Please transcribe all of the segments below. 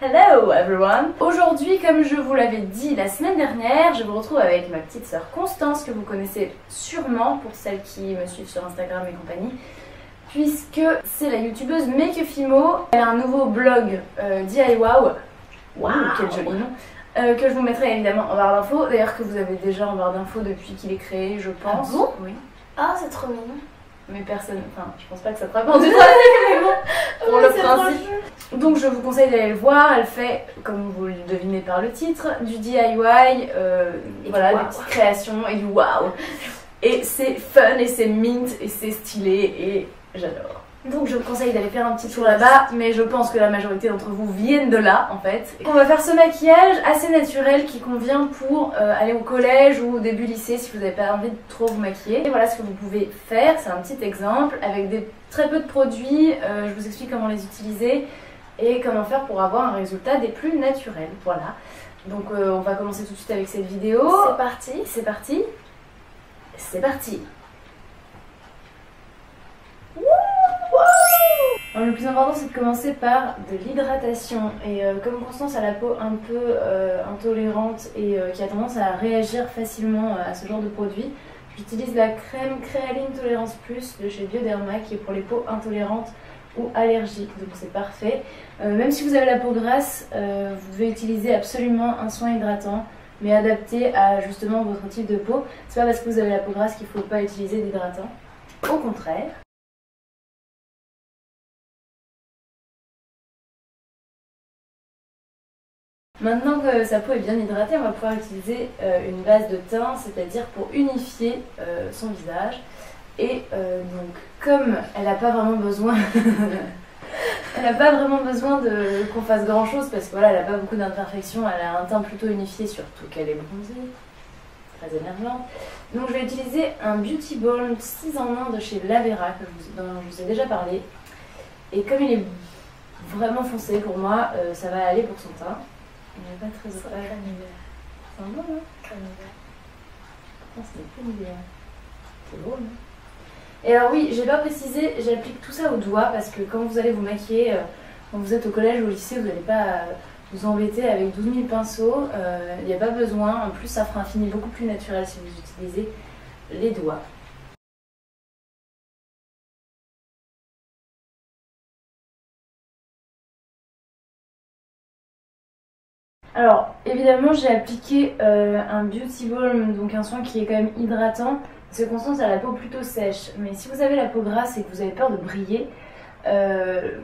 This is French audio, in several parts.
Hello everyone! Aujourd'hui, comme je vous l'avais dit la semaine dernière, je vous retrouve avec ma petite sœur Constance, que vous connaissez sûrement pour celles qui me suivent sur Instagram et compagnie, puisque c'est la youtubeuse Makeufimo. Elle a un nouveau blog DIY, wow, quel joli nom, que je vous mettrai évidemment en barre d'infos, d'ailleurs que vous avez déjà en barre d'infos depuis qu'il est créé, je pense. Ah bon? Oui. Ah, c'est trop mignon. Mais personne, enfin je pense pas que ça te rapporte du trafic, mais bon, pour le principe. Donc je vous conseille d'aller le voir, elle fait, comme vous le devinez par le titre, du DIY, voilà, des petites créations et du waouh. Et c'est fun et c'est mint et c'est stylé et j'adore. Donc je vous conseille d'aller faire un petit tour là-bas, mais je pense que la majorité d'entre vous viennent de là en fait. On va faire ce maquillage assez naturel qui convient pour aller au collège ou au début lycée si vous n'avez pas envie de trop vous maquiller. Et voilà ce que vous pouvez faire, c'est un petit exemple avec très peu de produits, je vous explique comment les utiliser et comment faire pour avoir un résultat des plus naturels. Voilà, donc on va commencer tout de suite avec cette vidéo. C'est parti. C'est parti. C'est parti. Alors, le plus important c'est de commencer par de l'hydratation et comme Constance a la peau un peu intolérante et qui a tendance à réagir facilement à ce genre de produit, j'utilise la crème Créaline Tolérance Plus de chez Bioderma qui est pour les peaux intolérantes ou allergiques, donc c'est parfait. Même si vous avez la peau grasse, vous devez utiliser absolument un soin hydratant mais adapté à justement votre type de peau. C'est pas parce que vous avez la peau grasse qu'il ne faut pas utiliser d'hydratant, au contraire. Maintenant que sa peau est bien hydratée, on va pouvoir utiliser une base de teint, c'est-à-dire pour unifier son visage. Et donc, comme elle n'a pas vraiment besoin, elle n'a pas vraiment besoin qu'on fasse grand-chose parce que voilà, elle n'a pas beaucoup d'imperfections, elle a un teint plutôt unifié, surtout qu'elle est bronzée, très énervante. Donc, je vais utiliser un Beauty Balm 6 en 1 de chez Lavera dont je vous ai déjà parlé. Et comme il est vraiment foncé pour moi, ça va aller pour son teint. Il n'est pas très opaque. C'est un bon, hein? Crème hiver. C'était pas l'idéal. C'est beau, non? Et alors oui, j'ai pas précisé, j'applique tout ça au doigt parce que quand vous allez vous maquiller, quand vous êtes au collège ou au lycée, vous n'allez pas vous embêter avec 12 000 pinceaux. Il n'y a pas besoin. En plus, ça fera un fini beaucoup plus naturel si vous utilisez les doigts. Alors, évidemment, j'ai appliqué un Beauty Balm, donc un soin qui est quand même hydratant, parce que Constance a la peau plutôt sèche. Mais si vous avez la peau grasse et que vous avez peur de briller,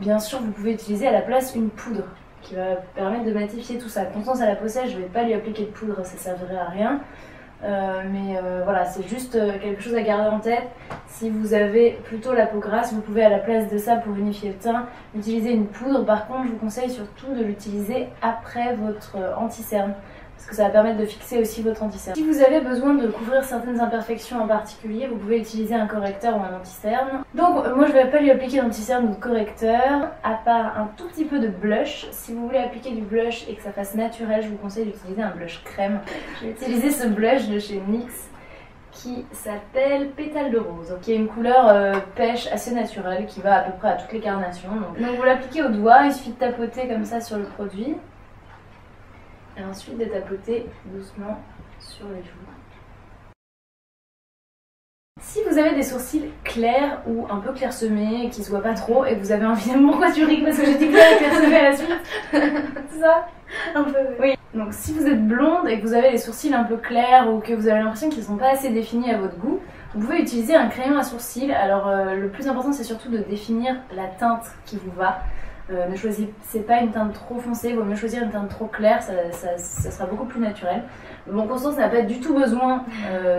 bien sûr, vous pouvez utiliser à la place une poudre qui va permettre de matifier tout ça. Constance a la peau sèche, je ne vais pas lui appliquer de poudre, ça ne servirait à rien. Voilà, c'est juste quelque chose à garder en tête. Si vous avez plutôt la peau grasse, vous pouvez à la place de ça, pour unifier le teint, utiliser une poudre. Par contre, je vous conseille surtout de l'utiliser après votre anti-cerne parce que ça va permettre de fixer aussi votre anti-cerne. Si vous avez besoin de couvrir certaines imperfections en particulier, vous pouvez utiliser un correcteur ou un anti-cerne. Donc moi je ne vais pas lui appliquer d'anti-cerne ou de correcteur, à part un tout petit peu de blush. Si vous voulez appliquer du blush et que ça fasse naturel, je vous conseille d'utiliser un blush crème. Je vais utiliser ce blush de chez NYX qui s'appelle Pétale de Rose, qui est une couleur pêche assez naturelle qui va à peu près à toutes les carnations. Donc vous l'appliquez au doigt, il suffit de tapoter comme ça sur le produit. Et ensuite de tapoter doucement sur les joues. Si vous avez des sourcils clairs ou un peu clairsemés, qui se voient pas trop, et que vous avez envie de... Pourquoi tu ris? Parce que j'ai dit clair et clairsemé à la suite. C'est ça? Un peu, oui. Donc si vous êtes blonde et que vous avez les sourcils un peu clairs ou que vous avez l'impression qu'ils ne sont pas assez définis à votre goût, vous pouvez utiliser un crayon à sourcils. Alors le plus important c'est surtout de définir la teinte qui vous va. Ne choisissez pas une teinte trop foncée, il vaut mieux choisir une teinte trop claire, ça sera beaucoup plus naturel. Bon, Constance n'a pas du tout besoin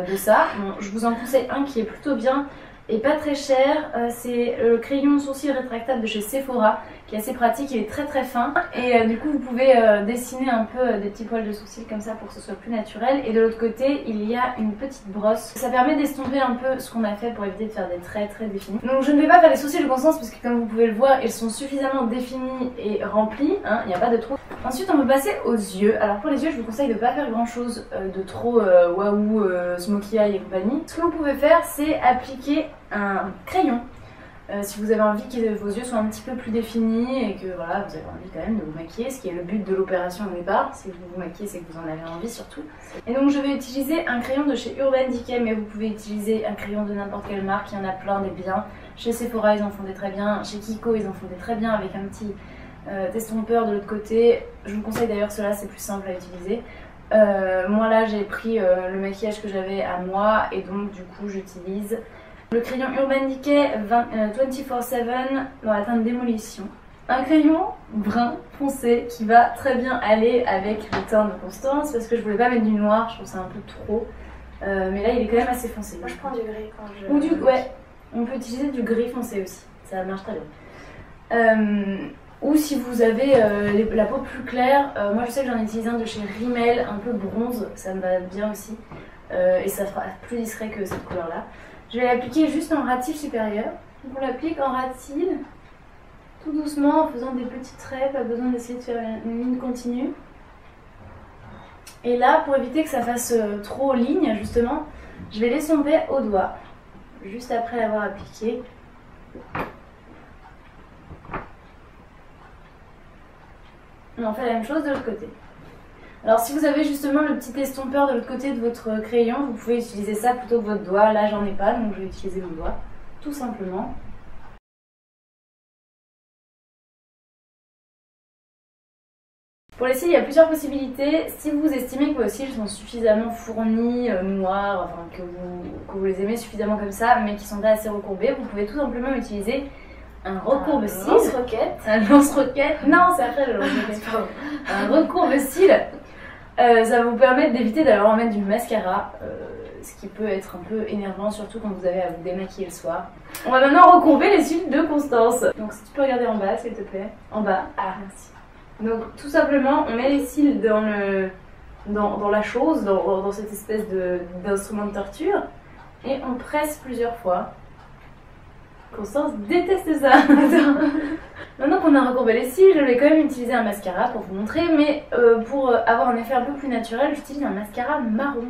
de ça. Bon, je vous en conseille un qui est plutôt bien et pas très cher. C'est le crayon sourcil rétractable de chez Sephora qui est assez pratique, il est très très fin. Et du coup vous pouvez dessiner un peu des petits poils de sourcils comme ça pour que ce soit plus naturel. Et de l'autre côté il y a une petite brosse. Ça permet d'estomper un peu ce qu'on a fait pour éviter de faire des traits très définis. Donc je ne vais pas faire les sourcils de Constance parce que comme vous pouvez le voir ils sont suffisamment définis et remplis, hein, il n'y a pas de trou. Ensuite on peut passer aux yeux. Alors pour les yeux je vous conseille de ne pas faire grand chose de trop waouh, smokey eye et compagnie. Ce que vous pouvez faire c'est appliquer un crayon Si vous avez envie que vos yeux soient un petit peu plus définis et que voilà, vous avez envie quand même de vous maquiller, ce qui est le but de l'opération au départ. Si vous vous maquillez, c'est que vous en avez envie surtout. Et donc je vais utiliser un crayon de chez Urban Decay, mais vous pouvez utiliser un crayon de n'importe quelle marque, il y en a plein des biens. Chez Sephora ils en font des très bien, chez Kiko ils en font des très bien avec un petit estompeur de l'autre côté. Je vous conseille d'ailleurs cela, c'est plus simple à utiliser. Moi là j'ai pris le maquillage que j'avais à moi et donc du coup j'utilise le crayon Urban Decay 24/7 dans la teinte démolition. Un crayon brun foncé qui va très bien aller avec le teint de Constance parce que je voulais pas mettre du noir, je trouve ça un peu trop. Mais là il est quand même assez foncé. Moi je prends du gris quand je... Ou du... Ouais, on peut utiliser du gris foncé aussi, ça marche très bien. Ou si vous avez la peau plus claire, moi je sais que j'en utilise un de chez Rimmel, un peu bronze, ça me va bien aussi. Et ça fera plus discret que cette couleur là. Je vais l'appliquer juste en ras de cils supérieur. Donc on l'applique en ras de cils, tout doucement en faisant des petits traits, pas besoin d'essayer de faire une ligne continue. Et là, pour éviter que ça fasse trop ligne justement, je vais l'estomper au doigt, juste après l'avoir appliqué. Et on fait la même chose de l'autre côté. Alors si vous avez justement le petit estompeur de l'autre côté de votre crayon, vous pouvez utiliser ça plutôt que votre doigt. Là j'en ai pas, donc je vais utiliser mon doigt, tout simplement. Pour les cils, il y a plusieurs possibilités. Si vous estimez que vos cils sont suffisamment fournis, noirs, enfin que vous les aimez suffisamment comme ça, mais qui sont pas assez recourbés, vous pouvez tout simplement utiliser un recourbe-cils. Un lance-roquette. Un lance-roquette. Non, c'est après le lance-roquette. Un recourbe-cils. Ça va vous permettre d'éviter d'avoir à mettre du mascara, ce qui peut être un peu énervant, surtout quand vous avez à vous démaquiller le soir. On va maintenant recourber les cils de Constance. Donc si tu peux regarder en bas, s'il te plaît. En bas. Ah, merci. Donc tout simplement, on met les cils dans la chose, dans cette espèce d'instrument de torture, et on presse plusieurs fois. Constance déteste ça. Maintenant qu'on a recourbé les cils, je vais quand même utiliser un mascara pour vous montrer, mais pour avoir un effet un peu plus naturel, j'utilise un mascara marron,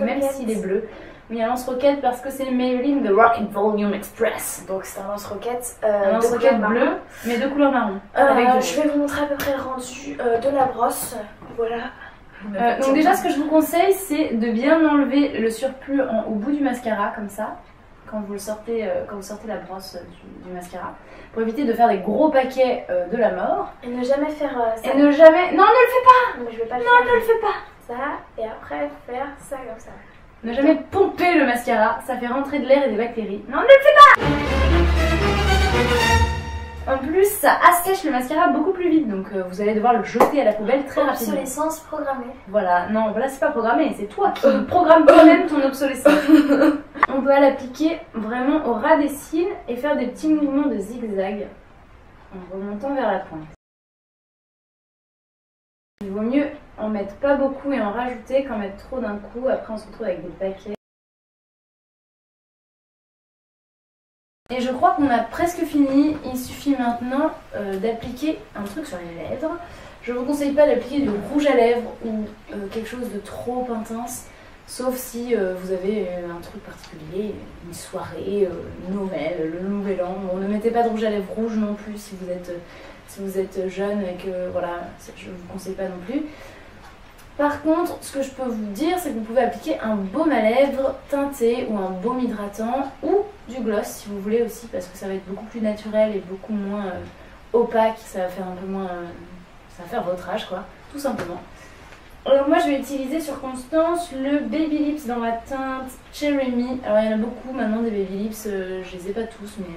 même s'il est bleu. Oui, un lance-roquette parce que c'est Maybelline de Rocket Volume Express. Donc c'est un lance-roquette bleu, mais de couleur marron. Je vais vous montrer à peu près le rendu de la brosse. Voilà. Donc déjà, ce que je vous conseille, c'est de bien enlever le surplus au bout du mascara, comme ça, quand vous sortez la brosse du mascara, pour éviter de faire des gros paquets de la mort. Et ne jamais faire ça. Et ne jamais... Non, ne le fais pas. Non, je vais pas le faire. Non, ne le fais pas. Ça, et après faire ça comme ça. Ne jamais pomper le mascara, ça fait rentrer de l'air et des bactéries. Non, ne le fais pas. En plus, ça assèche le mascara beaucoup plus vite, donc vous allez devoir le jeter à la poubelle très rapidement. Obsolescence programmée. Voilà, non, voilà, c'est pas programmé, c'est toi qui programmes toi-même ton obsolescence. On doit l'appliquer vraiment au ras des cils et faire des petits mouvements de zigzag en remontant vers la pointe. Il vaut mieux en mettre pas beaucoup et en rajouter qu'en mettre trop d'un coup, après on se retrouve avec des paquets. Et je crois qu'on a presque fini, il suffit maintenant d'appliquer un truc sur les lèvres. Je ne vous conseille pas d'appliquer du rouge à lèvres ou quelque chose de trop intense, sauf si vous avez un truc particulier, une soirée, Noël, le Nouvel An. Bon, ne mettez pas de rouge à lèvres rouge non plus si vous êtes jeune et que voilà, je ne vous conseille pas non plus. Par contre, ce que je peux vous dire, c'est que vous pouvez appliquer un baume à lèvres teinté ou un baume hydratant ou du gloss si vous voulez aussi, parce que ça va être beaucoup plus naturel et beaucoup moins opaque, ça va faire un peu moins... ça va faire votre âge quoi, tout simplement. Alors moi je vais utiliser sur Constance le Baby Lips dans la teinte Cherry Me. Alors il y en a beaucoup maintenant des Baby Lips, je les ai pas tous mais...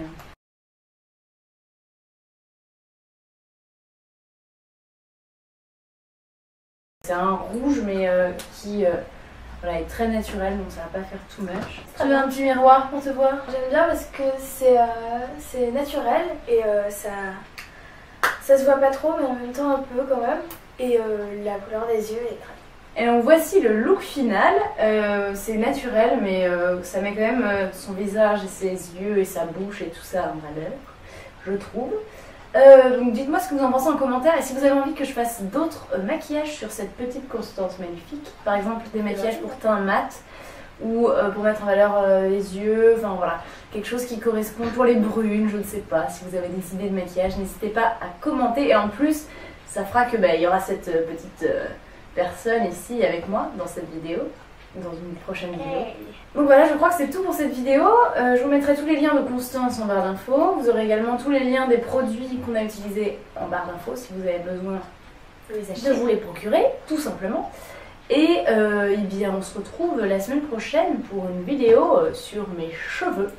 C'est un rouge mais qui voilà, est très naturel, donc ça va pas faire too much. Tu veux un petit miroir pour te voir? J'aime bien parce que c'est naturel et ça se voit pas trop mais en même temps un peu quand même. Et la couleur des yeux est très... Et donc voici le look final, c'est naturel mais ça met quand même son visage et ses yeux et sa bouche et tout ça en valeur, je trouve. Donc dites-moi ce que vous en pensez en commentaire et si vous avez envie que je fasse d'autres maquillages sur cette petite Constance magnifique, par exemple des maquillages pour teint mat ou pour mettre en valeur les yeux, enfin voilà. quelque chose qui correspond pour les brunes, je ne sais pas. Si vous avez des idées de maquillage, n'hésitez pas à commenter. Et en plus, ça fera que il y aura cette petite personne ici avec moi dans cette vidéo, dans une prochaine vidéo. Donc voilà, je crois que c'est tout pour cette vidéo. Je vous mettrai tous les liens de Constance en barre d'infos. Vous aurez également tous les liens des produits qu'on a utilisés en barre d'infos si vous avez besoin de vous les procurer, tout simplement. Et eh bien, on se retrouve la semaine prochaine pour une vidéo sur mes cheveux.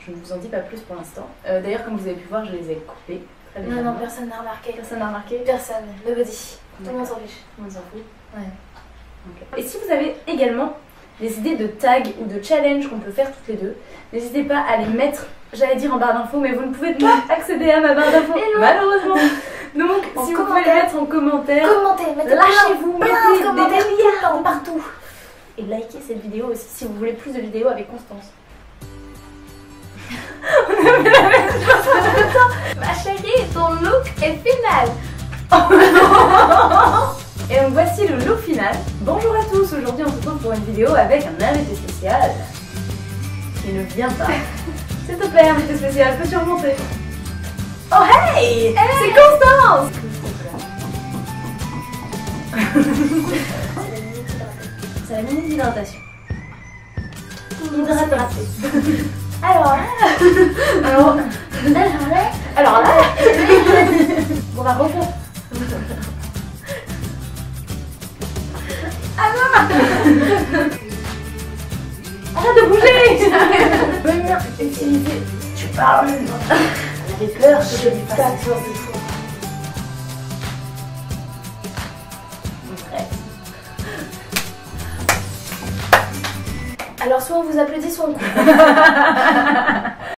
Je ne vous en dis pas plus pour l'instant. D'ailleurs, comme vous avez pu voir, je les ai coupés. Non, personne n'a remarqué. Personne n'a remarqué? Personne, nobody. Tout le monde s'en fiche. Tout le monde s'en fout. Ouais. Okay. Et si vous avez également des idées de tags ou de challenges qu'on peut faire toutes les deux, n'hésitez pas à les mettre, j'allais dire en barre d'infos, mais vous ne pouvez pas accéder à ma barre d'infos, malheureusement. Donc, si vous pouvez les mettre en commentaire, lâchez-vous, mettez des commentaires partout. Et likez cette vidéo aussi si vous voulez plus de vidéos avec Constance. On a fait la même chose en même temps. Ma chérie, ton look est final. Et donc voici le look final. Bonjour à tous, aujourd'hui on se retrouve pour une vidéo avec un invité spécial qui ne vient pas. S'il te plaît, invité spécial, peux-tu remonter? Oh hey, c'est Constance. C'est la minute d'hydratation. Hydraté. Alors là, on va reprendre. Arrête de bouger. venir utiliser. Tu parles. J'avais peur que je lui fasse cette chose de fou. Alors soit on vous applaudit, soit on coupe.